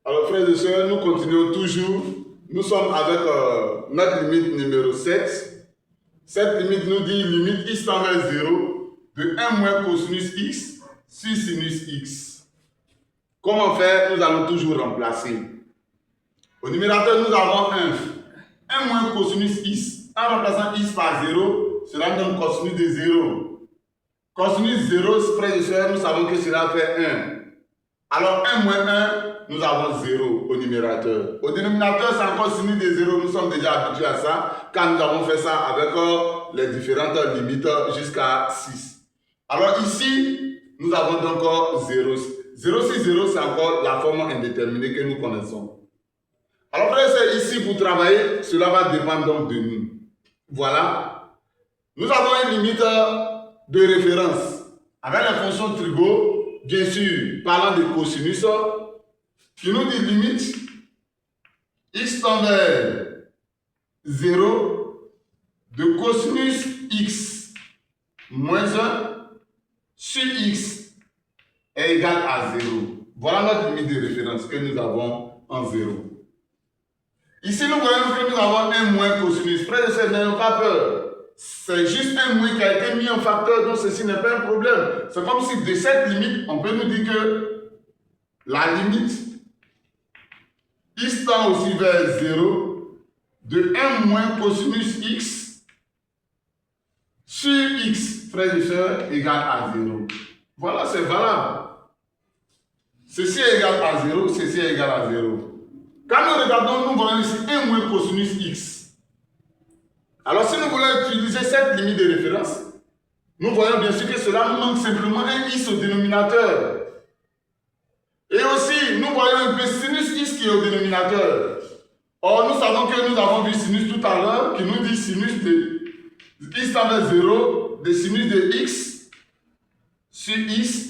Alors, frères et sœurs, nous continuons toujours. Nous sommes avec notre limite numéro 7. Cette limite nous dit limite x tend vers 0 de 1 moins cosinus x sur sinus x. Comment faire? Nous allons toujours remplacer. Au numérateur, nous avons 1 moins cosinus x. En remplaçant x par 0, cela donne cosinus de 0. Cosinus 0, frères et sœurs, nous savons que cela fait 1. Alors 1 moins 1, nous avons 0 au numérateur. Au dénominateur, c'est encore sinus de 0. Nous sommes déjà habitués à ça, car nous avons fait ça avec les différentes limites jusqu'à 6. Alors ici, nous avons donc 0. 0 sur 0, c'est encore la forme indéterminée que nous connaissons. Alors frère, c'est ici pour travailler, cela va dépendre donc de nous. Voilà. Nous avons une limite de référence avec la fonction trigo, bien sûr, parlant de cosinus, qui nous dit limite x tend vers 0 de cosinus x moins 1 sur x est égal à 0. Voilà notre limite de référence que nous avons en 0. Ici, nous voyons que nous avons un moins cosinus. Frères et sœurs, n'ayons pas peur. C'est juste un moins qui a été mis en facteur, donc ceci n'est pas un problème. C'est comme si de cette limite, on peut nous dire que la limite x tend aussi vers 0 de 1 moins cosinus x sur x, frères et sœurs, égale à 0. Voilà, c'est valable. Ceci est égal à 0, ceci est égal à 0. Quand nous regardons, nous voyons ici 1 moins cosinus x. Alors si nous voulons utiliser cette limite de référence, nous voyons bien sûr que cela nous manque simplement un x au dénominateur. Et aussi, nous voyons un peu sinus x qui est au dénominateur. Or, nous savons que nous avons vu sinus tout à l'heure, qui nous dit sinus de x tend vers 0, de sinus de x sur x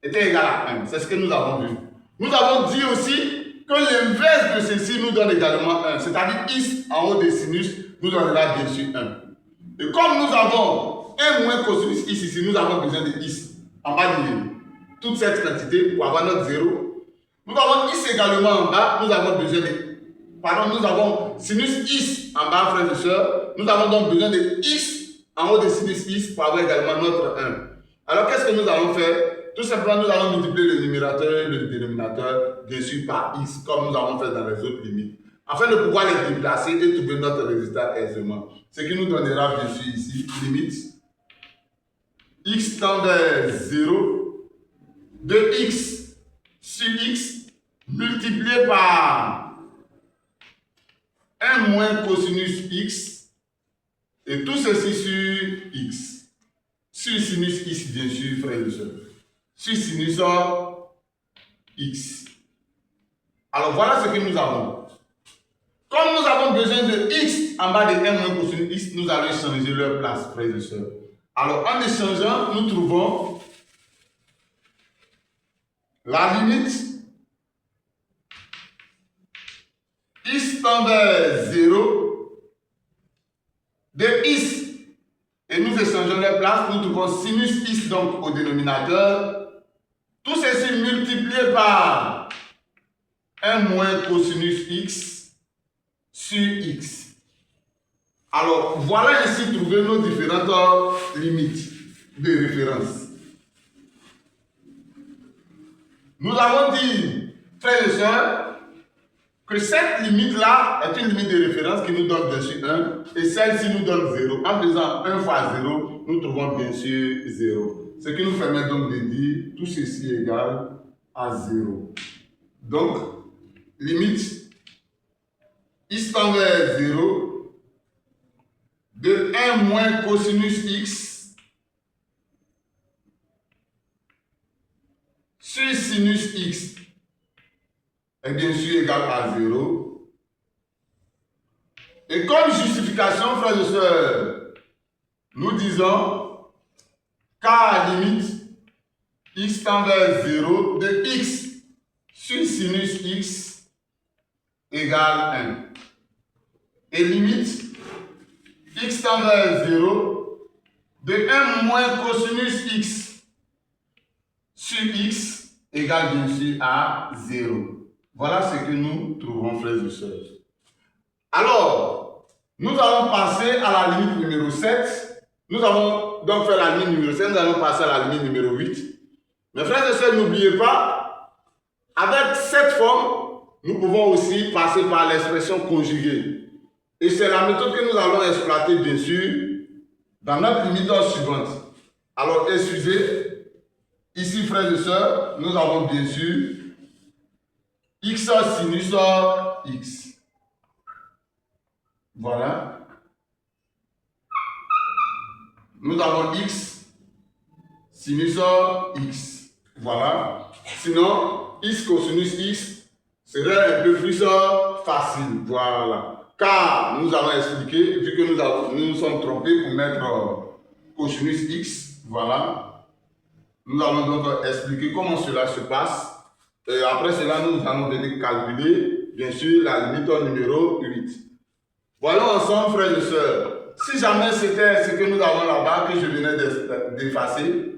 était égal à 1. C'est ce que nous avons vu. Nous avons dit aussi que l'inverse de ceci nous donne également 1. C'est-à-dire x en haut des sinus nous donnera bien sûr 1. Et comme nous avons 1 moins cosinus x ici, nous avons besoin de x en bas de toute cette quantité pour avoir notre 0. Nous avons x également en bas, nous avons besoin de... Pardon, nous avons sinus x en bas, frères et sœurs. Nous avons donc besoin de x en haut de sinus x pour avoir également notre 1. Alors qu'est-ce que nous allons faire? Tout simplement, nous allons multiplier le numérateur et le dénominateur, bien sûr, par x, comme nous avons fait dans les autres limites, afin de pouvoir les déplacer et trouver notre résultat aisément. Ce qui nous donnera, bien sûr, ici, limite x tend vers 0 de x sur x multiplié par 1 moins cosinus x et tout ceci sur x. Sur sinus x, bien sûr, frères et sœurs. Sur sinus x. Alors voilà ce que nous avons. Comme nous avons besoin de x en bas de 1 moins cosinus x, nous allons changer leur place, frères et sœurs. Alors en échangeant, nous trouvons la limite x tend vers 0 de x. Et nous échangeons les places, nous trouvons sinus x donc au dénominateur. Tout ceci multiplié par 1 moins cosinus x sur x. Alors, voilà ainsi trouver nos différentes limites de référence. Nous avons dit, frères et sœurs, que cette limite-là est une limite de référence qui nous donne bien sûr 1 et celle-ci nous donne 0. En faisant 1 fois 0, nous trouvons bien sûr 0. Ce qui nous permet donc de dire tout ceci est égal à 0. Donc, limite x tend vers 0 de 1 moins cosinus x sur sinus x est bien sûr égal à 0. Et comme justification, frères et sœurs, nous disons qu'à limite x tend vers 0 de x sur sinus x égale 1. Et limite x tend vers 0 de 1 moins cosinus x sur x égale bien sûr à 0. Voilà ce que nous trouvons, frères et sœurs. Alors, nous allons passer à la limite numéro 7. Nous allons donc faire la limite numéro 7. Nous allons passer à la limite numéro 8. Mes frères et sœurs, n'oubliez pas, avec cette forme, nous pouvons aussi passer par l'expression conjuguée. Et c'est la méthode que nous allons exploiter, bien sûr, dans notre limite suivante. Alors, excusez, ici, frères et sœurs, nous avons bien sûr x sinus x. Voilà. Nous avons x sinus x. Voilà. Sinon, x cosinus x serait un peu plus facile. Voilà. Car nous allons expliquer, vu que nous nous sommes trompés pour mettre cosinus x. Voilà. Nous allons donc expliquer comment cela se passe. Et après cela, nous allons venir calculer, bien sûr, la limite numéro 8. Voyons ensemble, frères et sœurs. Si jamais c'était ce que nous avons là-bas, que je venais d'effacer,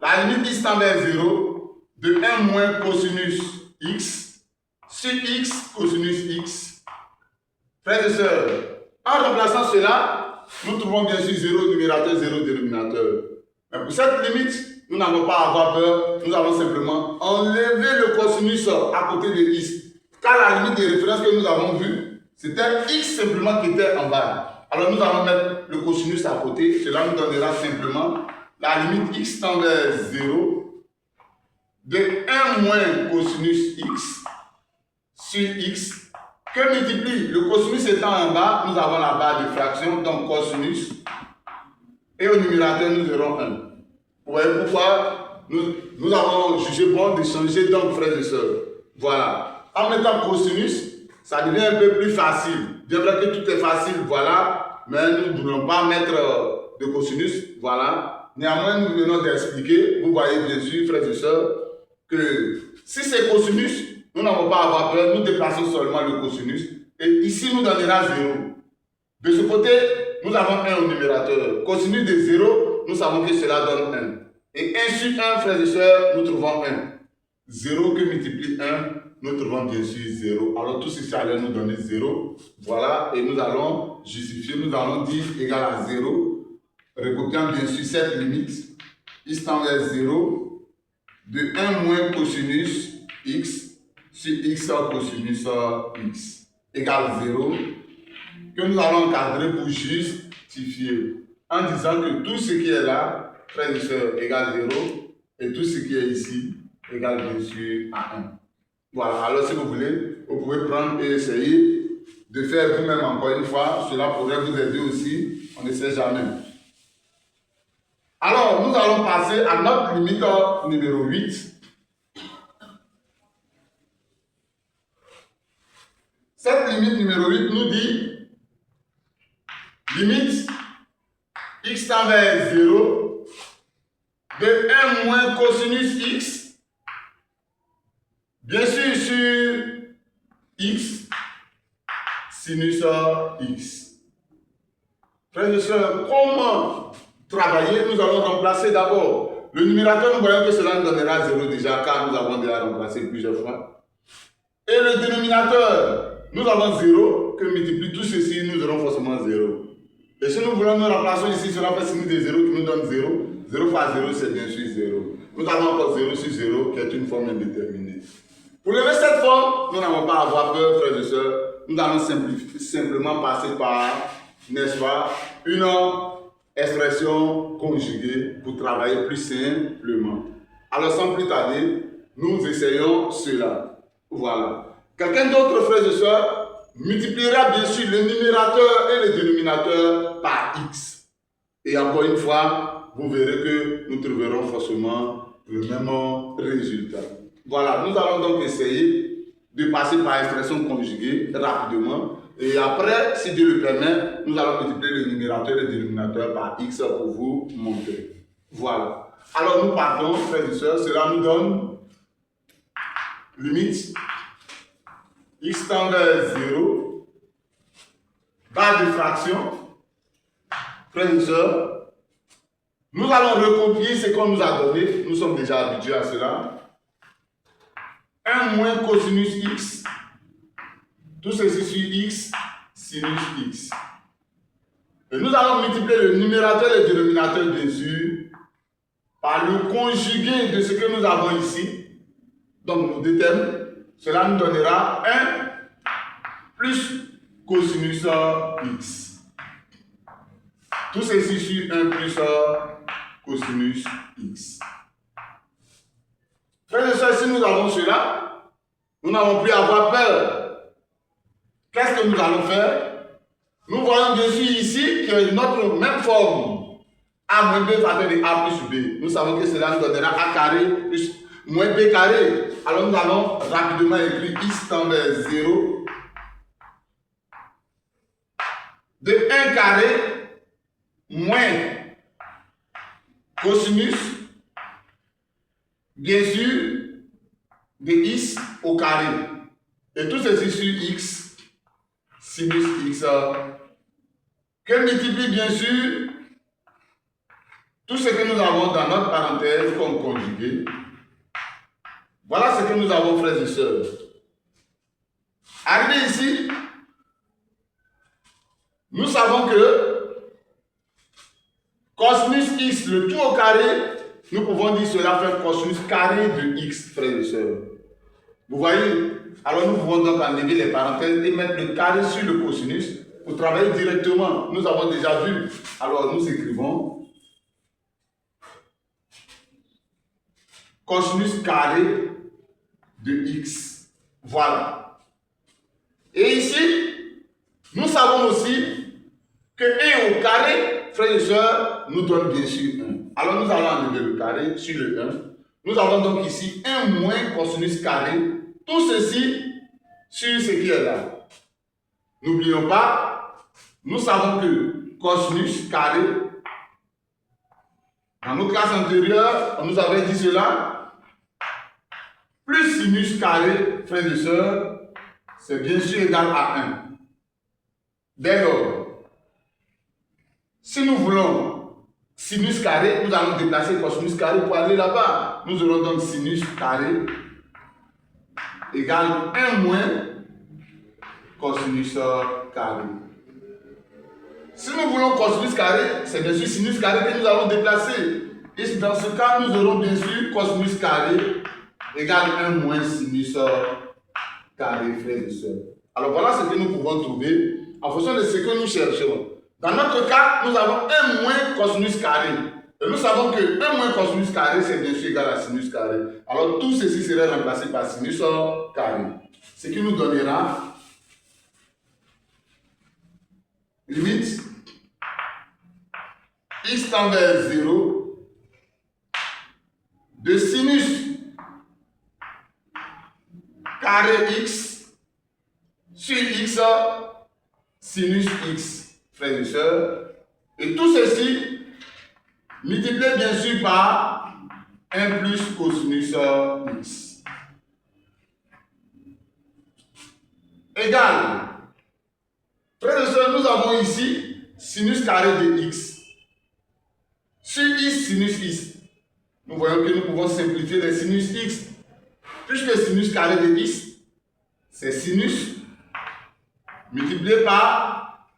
la limite x tend vers 0, de 1 moins cosinus x sur x cosinus x. Frères et sœurs, en remplaçant cela, nous trouvons bien sûr 0 numérateur, 0 dénominateur. Mais pour cette limite, nous n'avons pas à avoir peur, nous allons simplement enlever le cosinus à côté de x. Car la limite de référence que nous avons vue, c'était x simplement qui était en bas. Alors nous allons mettre le cosinus à côté, cela nous donnera simplement la limite x tend vers 0 de 1 moins cosinus x sur x que multiplie le cosinus étant en bas, nous avons la barre de fraction, donc cosinus, et au numérateur nous aurons 1. Vous voyez pourquoi nous avons jugé bon de changer donc, frères et sœurs. Voilà. En mettant cosinus, ça devient un peu plus facile. Bien vrai que tout est facile, voilà, mais nous ne voulons pas mettre de cosinus, voilà. Néanmoins, nous venons d'expliquer, vous voyez bien sûr, frères et sœurs, que si c'est cosinus, nous n'avons pas à avoir peur, nous déplaçons seulement le cosinus, et ici nous donnera 0. De ce côté, nous avons 1 au numérateur. Cosinus de 0, nous savons que cela donne 1. Et 1 sur 1, frères et sœurs, nous trouvons 1. 0 que multiplie 1, nous trouvons bien sûr 0. Alors tout ceci allait nous donner 0. Voilà, et nous allons justifier, nous allons dire égal à 0. Recopiant bien sûr cette limite, x tend vers 0, de 1 moins cosinus x sur x cosinus x égale 0, que nous allons encadrer pour justifier, en disant que tout ce qui est là, frères et sœurs, égale 0, et tout ce qui est ici, égale bien sûr à 1. Voilà, alors si vous voulez, vous pouvez prendre et essayer de faire vous-même encore une fois, cela pourrait vous aider aussi, on ne sait jamais. Alors, nous allons passer à notre limite numéro 8. Cette limite numéro 8 nous dit limite x tend vers 0 de 1 moins cosinus x, bien sûr sur x sinus x. Frères et sœurs, comment travailler? Nous allons remplacer d'abord le numérateur, nous voyons que cela nous donnera 0 déjà, car nous avons déjà remplacé plusieurs fois. Et le dénominateur, nous avons 0, que multiplie tout ceci, nous aurons forcément 0. Et si nous voulons nous remplacer ici, cela fait sinus de 0 qui nous donne 0. 0 fois 0, c'est bien sûr 0. Nous avons encore 0 sur 0, qui est une forme indéterminée. Pour lever cette forme, nous n'avons pas à avoir peur, frères et sœurs. Nous allons simplement passer par, n'est-ce pas, une expression conjuguée pour travailler plus simplement. Alors, sans plus tarder, nous essayons cela. Voilà. Quelqu'un d'autre, frères et sœurs, multipliera bien sûr le numérateur et le dénominateur par x. Et encore une fois, vous verrez que nous trouverons forcément le même résultat. Voilà, nous allons donc essayer de passer par expression conjuguée rapidement. Et après, si Dieu le permet, nous allons multiplier le numérateur et le dénominateur par x pour vous montrer. Voilà. Alors nous partons, frères et sœurs, cela nous donne limite x tend vers 0, barre de fraction, frères et sœurs, nous allons recopier ce qu'on nous a donné, nous sommes déjà habitués à cela. 1 moins cosinus x, tout ceci sur x, sinus x. Et nous allons multiplier le numérateur et le dénominateur, bien sûr, par le conjugué de ce que nous avons ici. Donc, nos deux termes, cela nous donnera 1 plus cosinus x. Tout ceci sur 1 plus cosinus x. Frères et sœurs, si nous avons cela, nous n'avons plus à avoir peur. Qu'est-ce que nous allons faire? Nous voyons bien sûr ici que notre même forme a moins b facteur de a plus b. Nous savons que cela nous donnera a carré plus moins b carré. Alors nous allons rapidement écrire x tend vers 0 de 1 carré moins cosinus, bien sûr, de x au carré. Et tout ceci sur x, sinus x, que multiplie bien sûr tout ce que nous avons dans notre parenthèse comme conjugué. Voilà ce que nous avons, frères et sœurs. Arrivé ici, nous savons que cosinus x, le tout au carré, nous pouvons dire cela fait cosinus carré de x, frères et sœurs. Vous voyez? Alors nous pouvons donc enlever les parenthèses et mettre le carré sur le cosinus pour travailler directement. Nous avons déjà vu. Alors nous écrivons cosinus carré de x. Voilà. Et ici, nous savons aussi que 1 au carré, frères et sœurs, nous donne bien sûr 1. Alors nous allons enlever le carré sur le 1. Nous avons donc ici 1 moins cosinus carré. Tout ceci sur ce qui est là. N'oublions pas, nous savons que cosinus carré, dans nos classes antérieures, on nous avait dit cela, plus sinus carré, frères et sœurs, c'est bien sûr égal à 1. Dès lors, si nous voulons sinus carré, nous allons déplacer cosinus carré pour aller là-bas. Nous aurons donc sinus carré égale 1 moins cosinus carré. Si nous voulons cosinus carré, c'est bien sûr sinus carré que nous allons déplacer. Et dans ce cas, nous aurons bien sûr cosinus carré égale 1 moins sinus carré, frères et sœurs. Alors voilà ce que nous pouvons trouver en fonction de ce que nous cherchons. Dans notre cas, nous avons 1 moins cosinus carré. Et nous savons que 1 moins cosinus carré, c'est bien sûr égal à sinus carré. Alors tout ceci serait remplacé par sinus carré. Ce qui nous donnera limite x tend vers 0 de sinus carré x sur x sinus x, frères et sœurs. Et tout ceci multiplié bien sûr par 1 plus cosinus x. Égal. Frères et sœurs, nous avons ici sinus carré de x sur x sinus x. Nous voyons que nous pouvons simplifier les sinus x. Puisque sinus carré de x, c'est sinus multiplié par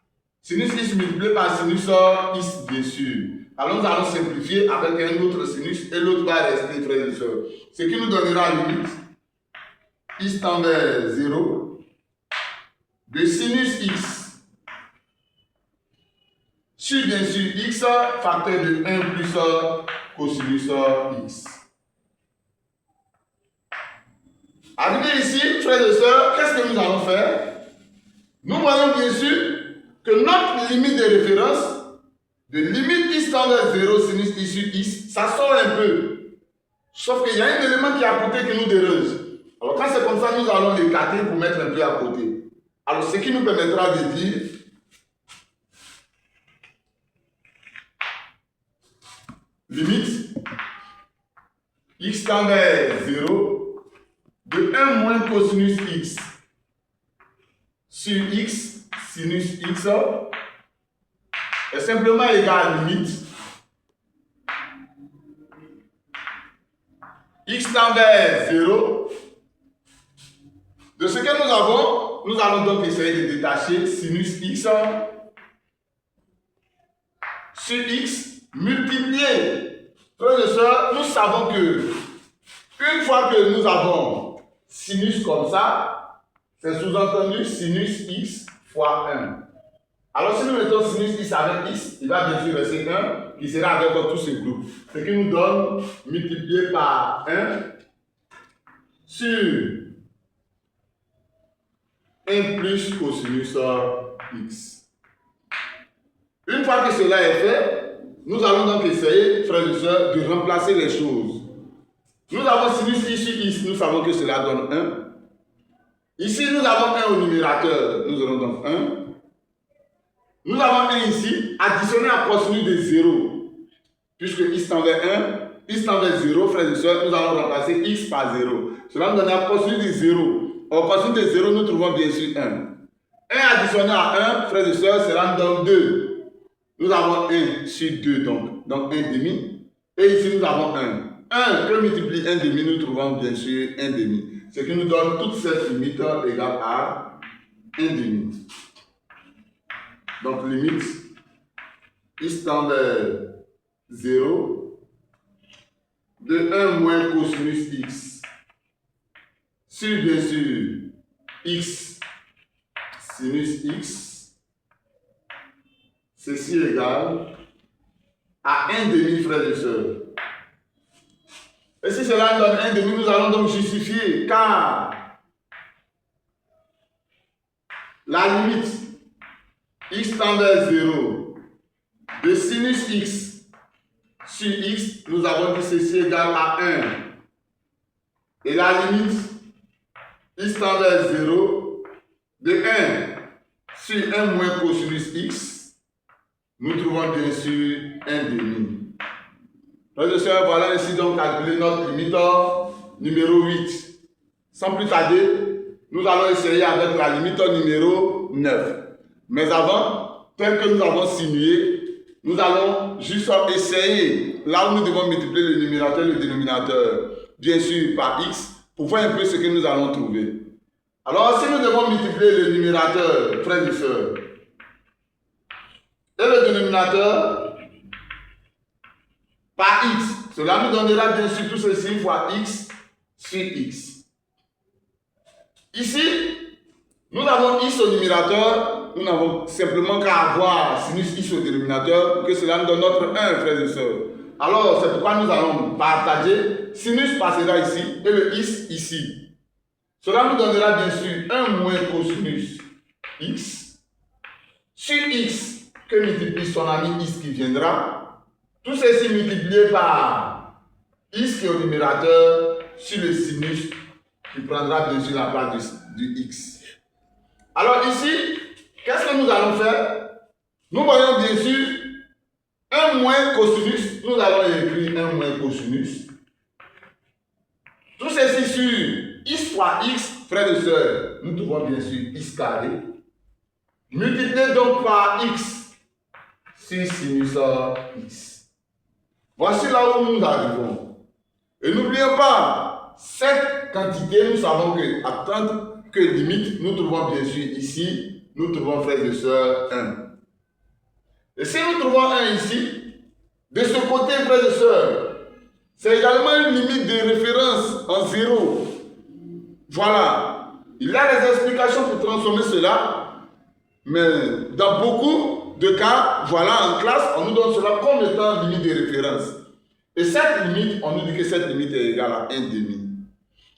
sinus x multiplié par sinus x, bien sûr. Alors nous allons simplifier avec un autre sinus et l'autre va rester, frères et sœurs. Ce qui nous donnera limite x tend vers 0 de sinus x sur bien sûr x facteur de 1 plus cosinus x. Arrivé ici, frères et sœurs, qu'est-ce que nous allons faire? Nous voyons bien sûr que notre limite de référence de limite x tend vers 0 sinus x sur x, ça sort un peu. Sauf qu'il y a un élément qui est à côté qui nous dérange. Alors quand c'est comme ça, nous allons l'écarter pour mettre un peu à côté. Alors ce qui nous permettra de dire limite x tend vers 0 de 1 moins cosinus x sur x sinus x est simplement égal à limite x tend vers 0 ce que nous avons, nous allons donc essayer de détacher sinus x sur x multiplié. Frères et sœurs, nous savons que une fois que nous avons sinus comme ça, c'est sous-entendu sinus x fois 1. Alors si nous mettons sinus x avec x, il va bien sûr rester 1 qui sera avec tous ces groupes. Ce qui nous donne multiplié par 1 sur 1 plus cosinus x. Une fois que cela est fait, nous allons donc essayer, frères et sœurs, de remplacer les choses. Nous avons sinus x sur x, nous savons que cela donne 1. Ici, nous avons 1 au numérateur, nous aurons donc 1. Nous avons 1 ici, additionné à cosinus de 0. Puisque x tend vers 1, x tend vers 0, frères et sœurs, nous allons remplacer x par 0. Cela nous donne un cosinus de 0. Au cosinus de 0, nous trouvons bien sûr 1. 1 additionné à 1, frères et sœurs, cela nous donne 2. Nous avons 1 sur 2, donc 1 demi. Et ici, nous avons 1. 1 que multiplie 1 demi, nous trouvons bien sûr 1 demi. Ce qui nous donne toute cette limite égale à 1 demi. Donc, limite, x tend vers 0 de 1 moins cosinus x sur bien sûr x sinus x, ceci égale à 1 demi, frères et sœurs. Et si cela donne 1 demi, nous allons donc justifier car la limite x tend vers 0 de sinus x sur x, nous avons dit ceci égale à 1. Et la limite x tend vers 0 de 1 sur 1 moins cosinus x, nous trouvons bien sûr 1 demi. Frères et sœurs, voilà ici donc calculer notre limite numéro 8. Sans plus tarder, nous allons essayer avec la limite numéro 9. Mais avant, tel que nous avons simulé, nous allons juste essayer, là où nous devons multiplier le numérateur et le dénominateur, bien sûr par x, pour voir un peu ce que nous allons trouver. Alors, si nous devons multiplier le numérateur, frères et sœurs, et le dénominateur par x, cela nous donnera bien sûr tout ceci fois x sur x. Ici, nous avons x au numérateur, nous n'avons simplement qu'à avoir sinus x au dénominateur, que cela nous donne notre 1, frères et sœurs. Alors, c'est pourquoi nous allons partager, sinus passera ici, et le x ici. Cela nous donnera bien sûr 1 moins cosinus x, sur x, que multiplie son ami x qui viendra, tout ceci multiplié par x qui est au numérateur sur le sinus qui prendra bien sûr la place du x. Alors ici, qu'est-ce que nous allons faire? Nous voyons bien sûr 1 moins cosinus, nous allons écrire 1 moins cosinus. Tout ceci sur x fois x, frères et sœurs, nous trouvons bien sûr x carré. Multiplié donc par x sur sinus x. Voici là où nous arrivons. Et n'oublions pas, cette quantité, nous savons qu'à 30 limite, nous trouvons bien sûr ici, nous trouvons, frères et sœurs, 1. Et si nous trouvons 1 ici, de ce côté, frères et sœurs, c'est également une limite de référence en 0. Voilà. Il y a des explications pour transformer cela, mais dans beaucoup de cas, voilà, en classe, on nous donne cela comme étant limite de référence. Et cette limite, on nous dit que cette limite est égale à 1 demi.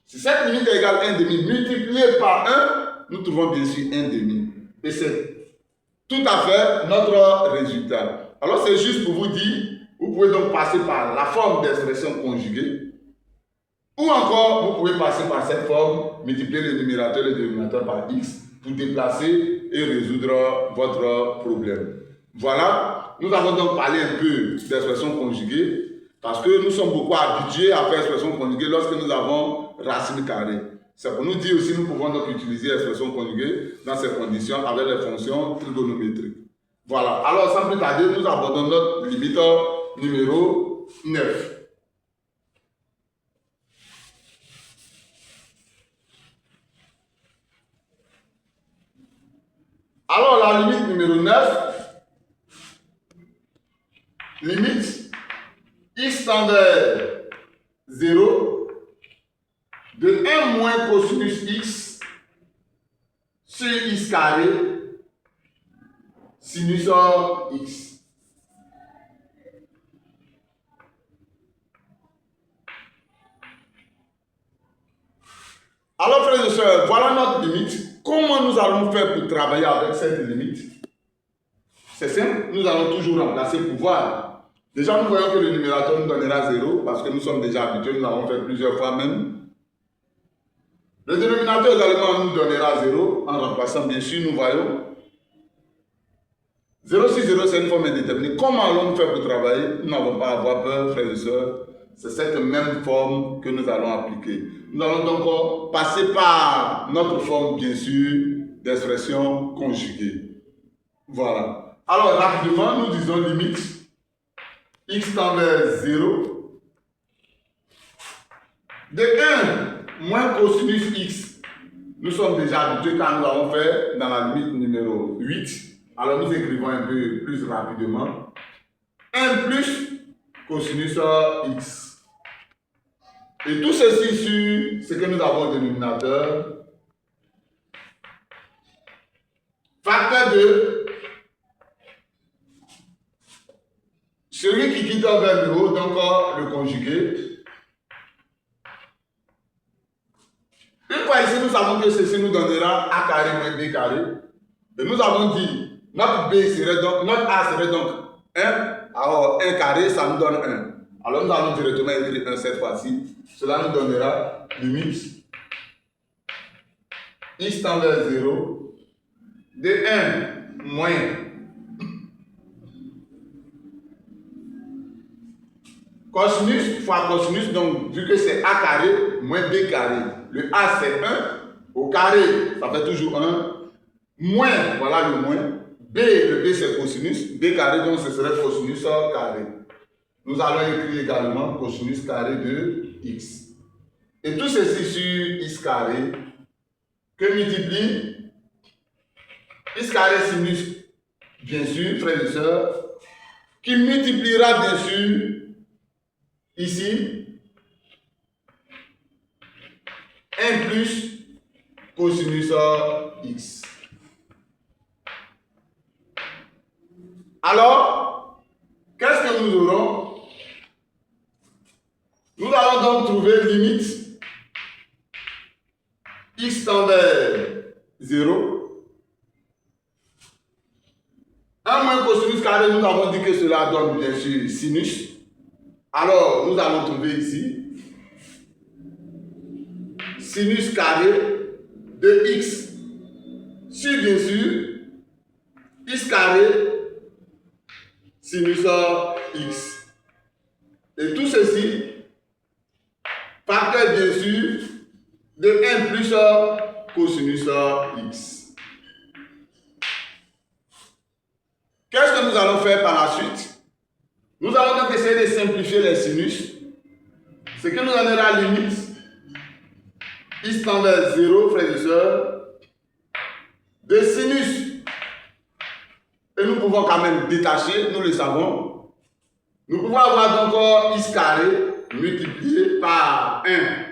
Si cette limite est égale à 1 demi multiplié par 1, nous trouvons bien sûr 1 demi. Et c'est tout à fait notre résultat. Alors c'est juste pour vous dire, vous pouvez donc passer par la forme d'expression conjuguée, ou encore vous pouvez passer par cette forme, multiplier le numérateur et le dénominateur par x, pour déplacer et résoudre votre problème. Voilà, nous avons donc parlé un peu d'expression conjuguée, parce que nous sommes beaucoup habitués à faire expression conjuguée lorsque nous avons racine carrée. C'est pour nous dire aussi, nous pouvons donc utiliser l'expression conjuguée dans ces conditions avec les fonctions trigonométriques. Voilà, alors sans plus tarder, nous abordons notre limite numéro 9. Alors, la limite numéro 9, limite x tend vers 0 de 1 moins cosinus x sur x carré sinus x. Alors, frères et sœurs, voilà notre limite. Comment nous allons faire pour travailler avec cette limite? C'est simple, nous allons toujours remplacer pouvoir. Déjà, nous voyons que le numérateur nous donnera 0 parce que nous sommes déjà habitués, nous avons fait plusieurs fois même. Le dénominateur également nous donnera 0 en remplaçant, bien sûr, nous voyons 0 sur 0, c'est une forme indéterminée. Comment allons-nous faire pour travailler? Nous n'avons pas à avoir peur, frères et sœurs. C'est cette même forme que nous allons appliquer. Nous allons donc passer par notre forme, bien sûr, d'expression conjuguée. Voilà. Alors, rapidement, nous disons limite x tend vers 0 de 1 moins cosinus x. Nous sommes déjà habitués quand nous avons fait dans la limite numéro 8. Alors, nous écrivons un peu plus rapidement. 1 plus cosinus x. Et tout ceci sur ce que nous avons au dénominateur. Facteur de celui qui quitte vers le haut, donc le conjugué. Une fois ici, nous savons que ceci nous donnera a carré moins b carré. Et nous avons dit, notre b serait donc, notre a serait donc 1. Alors 1 carré, ça nous donne 1. Alors nous allons directement écrire 1 cette fois-ci. Cela nous donnera limite x tend vers 0 de 1 moins cosinus fois cosinus, donc vu que c'est a carré moins b carré. Le a c'est 1, au carré ça fait toujours 1, moins, voilà le moins, b, le b c'est cosinus, b carré donc ce serait cosinus carré. Nous allons écrire également cosinus carré de x. Et tout ceci sur x carré que multiplie x carré sinus, bien sûr, frères et sœurs, qui multipliera bien sûr ici 1 plus cosinus x. Alors, qu'est-ce que nous aurons? Nous allons donc trouver limite x tend vers 0. 1 moins cosinus carré, nous avons dit que cela donne bien sûr sinus. Alors, nous allons trouver ici sinus carré de x sur bien sûr x carré sinus x. Et tout ceci, facteur bien sûr de 1 plus cosinus x. Qu'est-ce que nous allons faire par la suite? Nous allons donc essayer de simplifier les sinus, ce qui nous donnera limite x tend vers 0, frères et sœurs, de sinus. Et nous pouvons quand même détacher, nous le savons. Nous pouvons avoir donc x carré multiplié par 1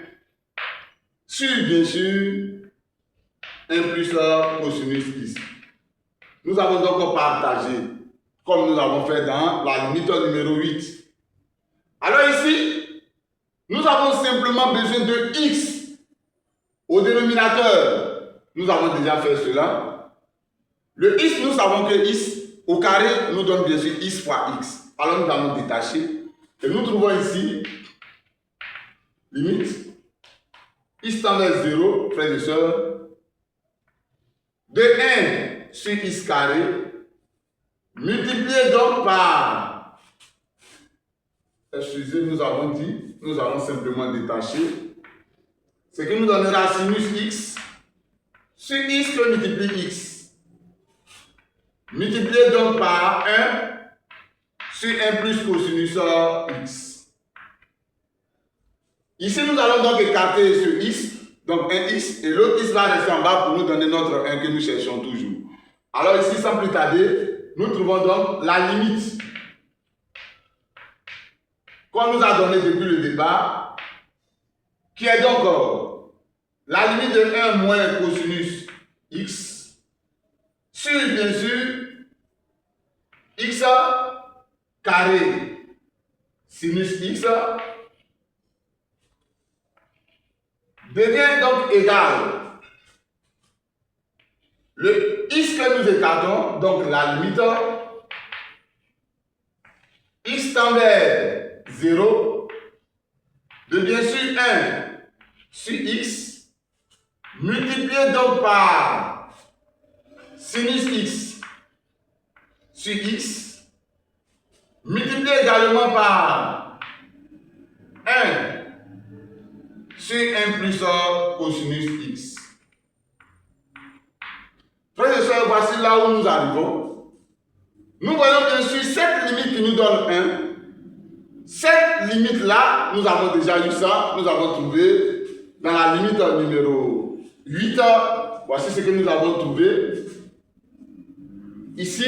sur, bien sûr, 1 plus cosinus x. Nous avons donc partagé, comme nous avons fait dans la limite numéro 8. Alors ici, nous avons simplement besoin de x. Au dénominateur, nous avons déjà fait cela. Le x, nous savons que x au carré nous donne bien sûr x fois x. Alors nous allons détacher. Et nous trouvons ici, limite, x tend vers 0, frères et sœurs, de 1 sur x carré, multiplié donc par, excusez, nous avons dit, nous allons simplement détacher, ce qui nous donnera sinus x sur x que multiplie x. Multiplié donc par 1 sur 1 plus cosinus x. Ici, nous allons donc écarter ce x, donc un x, et l'autre x va rester en bas pour nous donner notre 1 que nous cherchons toujours. Alors ici, sans plus tarder, nous trouvons donc la limite qu'on nous a donnée depuis le départ, qui est donc la limite de 1 moins cosinus x sur, bien sûr, x carré sinus x devient donc égal. Le x que nous écartons, donc la limite, x tend vers 0, de bien sûr 1 sur x, multiplié donc par sinus x sur x, multiplié également par 1 sur 1 plus cosinus x. Frères et sœurs, voici là où nous arrivons. Nous voyons bien sûr cette limite qui nous donne 1. Cette limite-là, nous avons déjà eu ça. Nous avons trouvé dans la limite numéro 8. Voici ce que nous avons trouvé. Ici,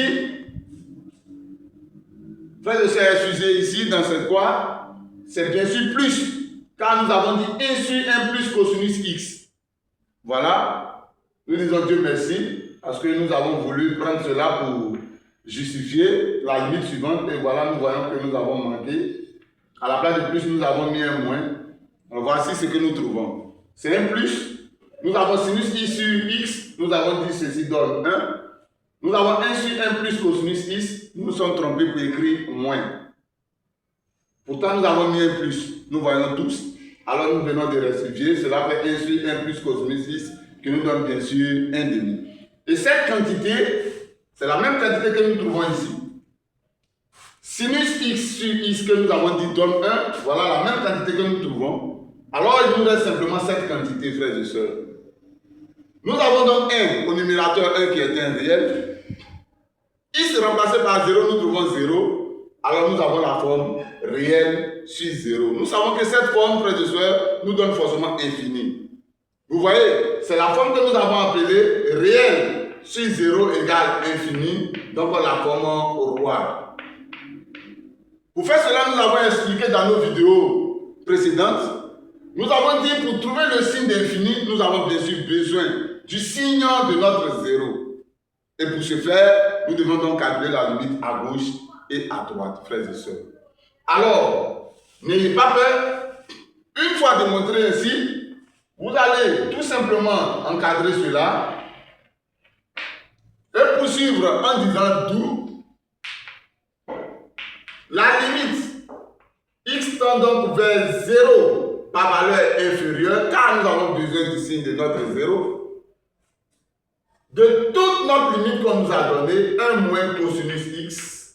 frères et sœurs, excusez, ici, dans cette quoi, c'est bien sûr plus. Car nous avons dit 1 sur 1 plus cosinus x. Voilà. Nous disons Dieu merci. Parce que nous avons voulu prendre cela pour justifier la limite suivante. Et voilà, nous voyons que nous avons manqué. À la place de plus, nous avons mis un moins. Alors voici ce que nous trouvons. C'est un plus. Nous avons sinus i sur x. Nous avons dit ceci donne 1. Nous avons 1 sur 1 plus cosinus x. Nous nous sommes trompés pour écrire moins. Pourtant, nous avons mis un plus. Nous voyons tous. Alors nous venons de rectifier. Cela fait 1 sur 1 plus cosinus x qui nous donne bien sûr 1 demi. Et cette quantité, c'est la même quantité que nous trouvons ici. Sinus x sur x que nous avons dit donne 1, voilà la même quantité que nous trouvons. Alors il nous reste simplement cette quantité, frères et sœurs. Nous avons donc 1 au numérateur 1 qui est un réel. X remplacé par 0, nous trouvons 0. Alors nous avons la forme réelle sur 0. Nous savons que cette forme, frères et sœurs, nous donne forcément infini. Vous voyez, c'est la forme que nous avons appelée réelle sur 0 égale infini, donc la forme roi. Pour faire cela, nous avons expliqué dans nos vidéos précédentes. Nous avons dit pour trouver le signe d'infini, nous avons bien sûr besoin du signe de notre 0. Et pour ce faire, nous devons donc calculer la limite à gauche et à droite, frères et sœurs. Alors, n'ayez pas peur. Une fois démontré ainsi, vous allez tout simplement encadrer cela et poursuivre en disant d'où la limite x tend donc vers 0 par valeur inférieure, car nous avons besoin du signe de notre 0, de toute notre limite qu'on nous a donnée, 1 moins cosinus x,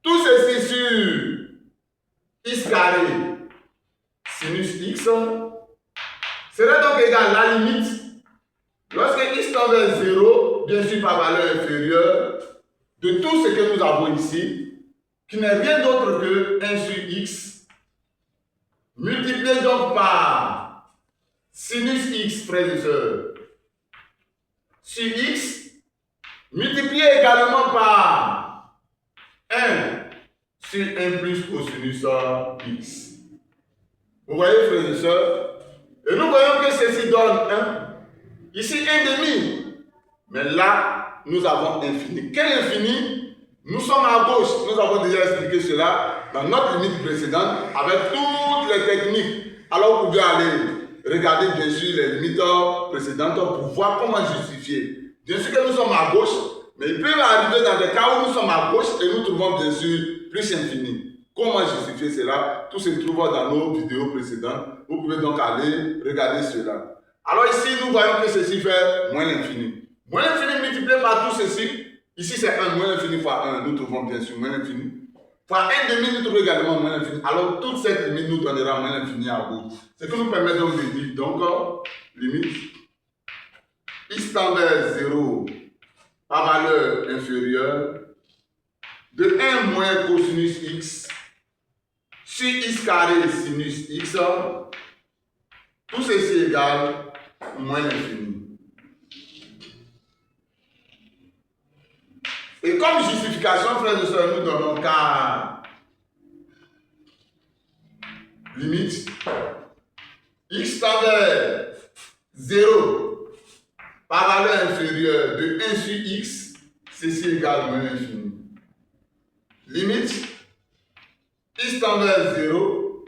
tout ceci sur x carré sinus x, serait donc égal à la limite, lorsque x tend vers 0, bien sûr par valeur inférieure, de tout ce que nous avons ici, qui n'est rien d'autre que 1 sur x, multiplié donc par sinus x, frères et sœurs, sur x, multiplié également par 1 sur 1 plus cosinus x. Vous voyez, frères et sœurs? Et nous voyons que ceci donne 1. Ici, 1 demi. Mais là, nous avons infini. Quel infini? Nous sommes à gauche. Nous avons déjà expliqué cela dans notre limite précédente avec toutes les techniques. Alors, vous pouvez aller regarder bien sûr les limites précédentes pour voir comment justifier. Bien sûr que nous sommes à gauche, mais il peut arriver dans des cas où nous sommes à gauche et nous trouvons bien sûr plus infini. Comment justifier cela? Tout se trouve dans nos vidéos précédentes. Vous pouvez donc aller regarder cela. Alors ici, nous voyons que ceci fait moins l'infini. Moins l'infini multiplié par tout ceci. Ici, c'est 1. Moins l'infini fois 1. Nous trouvons bien sûr moins l'infini. Fois 1 demi, nous trouvons également moins l'infini. Alors, toute cette limite nous donnera moins l'infini à bout. Ce que nous permet donc de dire, donc, limite, x tend vers 0 par valeur inférieure de 1 moins cosinus x sur x carré sinus x, tout ceci égale moins l'infini. Et comme justification, frères et sœurs, nous donnons car limite x tend vers 0 par valeur inférieure de 1 sur x, ceci égale moins infini. Limite x tend vers 0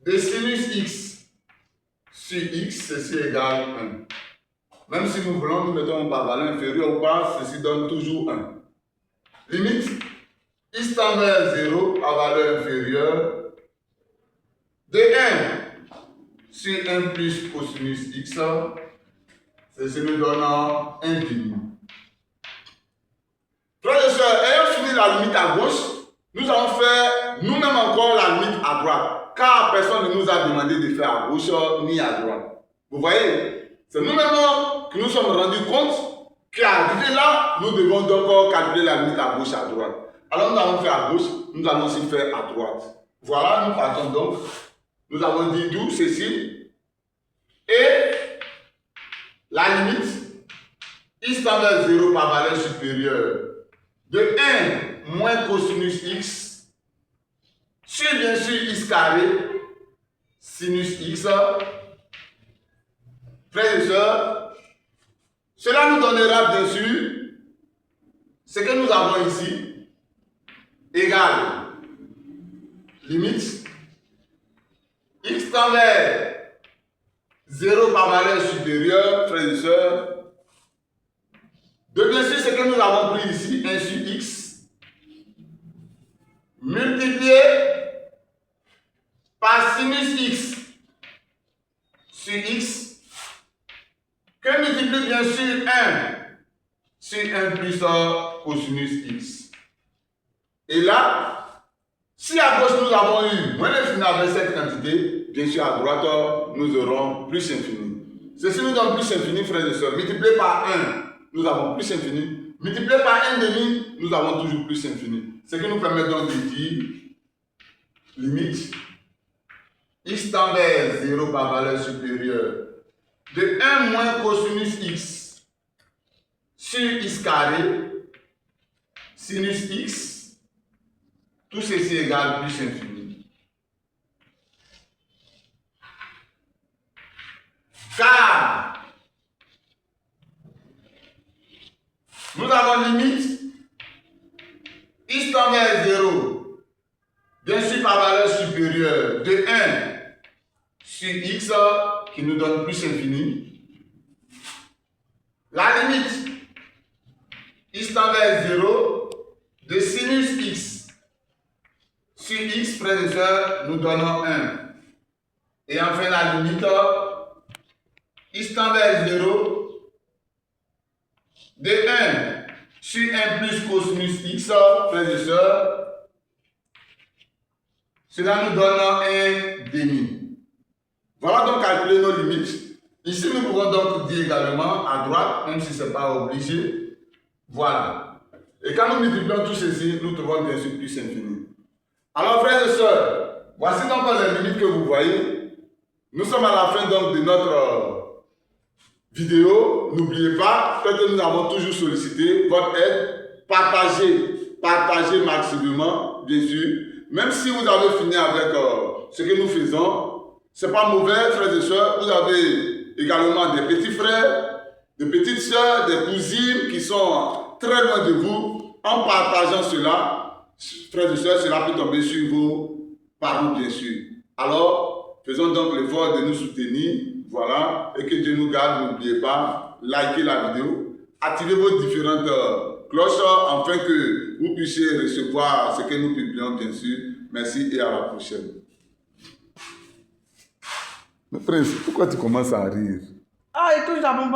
de sinus x sur x, ceci égale 1. Même si nous voulons, nous mettons par valeur inférieure ou pas, ceci donne toujours 1. Limite x tend vers 0 par valeur inférieure de 1 sur 1 plus cosinus x, ceci nous donne 1 demi. Frères et sœurs, ayant fini la limite à gauche, nous allons faire nous-mêmes encore la limite à droite, car personne ne nous a demandé de faire à gauche ni à droite. Vous voyez, c'est nous-mêmes que nous sommes rendus compte qu'arrivé là, nous devons donc calculer la limite à gauche et à droite. Alors nous allons faire à gauche, nous allons aussi faire à droite. Voilà, nous partons donc. Nous avons dit d'où ceci. Et la limite, x tend vers 0 par valeur supérieure de 1 moins cosinus x sur bien sûr x carré sinus x. Frères et sœurs, cela nous donnera bien sûr ce que nous avons ici égale limite x tend vers 0 par valeur supérieure, frères et sœurs, de bien sûr ce que nous avons pris ici, 1 sur x, multiplié par sinus x sur x, que multiplie bien sûr 1 sur 1 plus cosinus x. Et là, si à gauche nous avons eu moins l'infini avec cette quantité, bien sûr à droite nous aurons plus infini. Ceci nous donne plus infini, frères et sœurs. Multiplié par 1, nous avons plus infini. Multiplié par 1 demi, nous avons toujours plus infini. Ce qui nous permet donc de dire limite x tend vers 0 par valeur supérieure de 1 moins cosinus x sur x carré sinus x, tout ceci égale plus infini. Car nous avons limite x tend vers 0, bien sûr par valeur supérieure de 1 sur x qui nous donne plus infini. La limite x tend vers 0 de sinus x sur x, frères et sœurs, nous donnons 1. Et enfin la limite x tend vers 0 de 1 sur 1 plus cosinus x, frères et sœurs, cela nous donne 1 demi. Voilà donc calculer nos limites. Ici, nous pouvons donc dire également à droite, même si ce n'est pas obligé. Voilà. Et quand nous multiplions tout ceci, nous trouvons bien sûr plus infini. Alors, frères et sœurs, voici donc les limites que vous voyez. Nous sommes à la fin donc de notre vidéo. N'oubliez pas que nous avons toujours sollicité votre aide. Partagez maximum, bien sûr. Même si vous avez fini avec ce que nous faisons, ce n'est pas mauvais, frères et sœurs. Vous avez également des petits frères, des petites sœurs, des cousines qui sont très loin de vous. En partageant cela, frères et sœurs, cela peut tomber sur vos parents, bien sûr. Alors, faisons donc l'effort de nous soutenir. Voilà. Et que Dieu nous garde. N'oubliez pas, likez la vidéo, activez vos différentes cloches afin que vous puissiez recevoir ce que nous publions, bien sûr. Merci et à la prochaine. Mais Prince, pourquoi tu commences à rire? Ah, et touche la bombe.